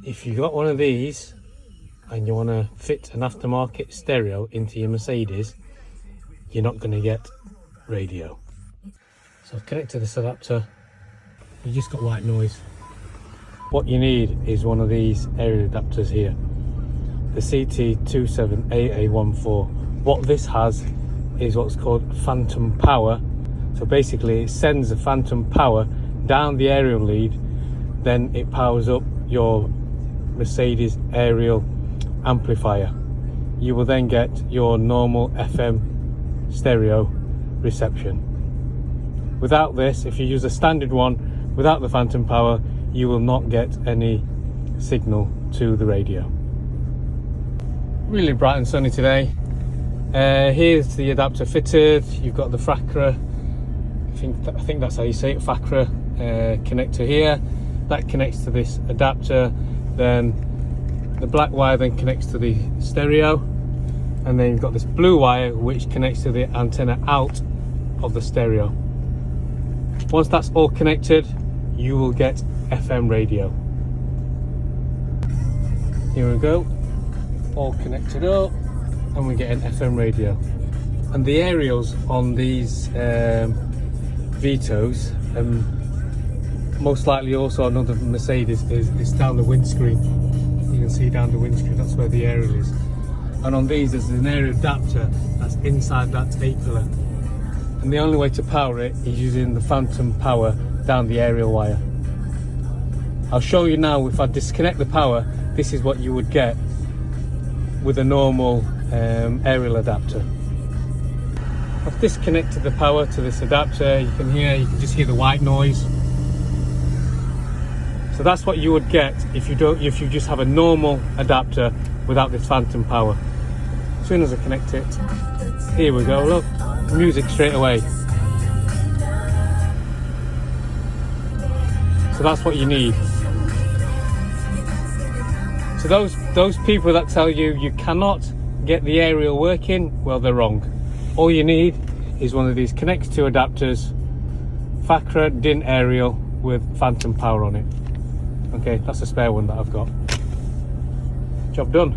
if you got one of these and you want to fit an aftermarket stereo into your Mercedes, you're not going to get radio. So connect to this adapter, you just got white noise. What you need is one of these aerial adapters here, the CT27AA14. What this has is what's called phantom power. So basically it sends the phantom power down the aerial lead, then it powers up your Mercedes aerial amplifier. You will then get your normal FM stereo reception. Without this, if you use a standard one without the phantom power, you will not get any signal to the radio. Really bright and sunny today. Here's the adapter fitted. You've got the FACRA, I think that's how you say it, FACRA connector here. That connects to this adapter. Then the black wire then connects to the stereo, and then you've got this blue wire which connects to the antenna out of the stereo. Once that's all connected, you will get FM radio. Here we go, all connected up, and we get an FM radio. And the aerials on these Vitos, most likely also another Mercedes, is down the windscreen. You can see down the windscreen, that's where the aerial is. And on these there's an aerial adapter that's inside that A-pillar. And the only way to power it is using the phantom power down the aerial wire. I'll show you now, if I disconnect the power, this is what you would get with a normal aerial adapter. I've disconnected the power to this adapter. You can just hear the white noise. So that's what you would get if you just have a normal adapter without this phantom power. As soon as I connect it, here we go, look, music straight away. So that's what you need. So those people that tell you you cannot get the aerial working, well, they're wrong. All you need is one of these connects to adapters, FACRA DIN aerial with phantom power on it. Okay, that's a spare one that I've got. Job done.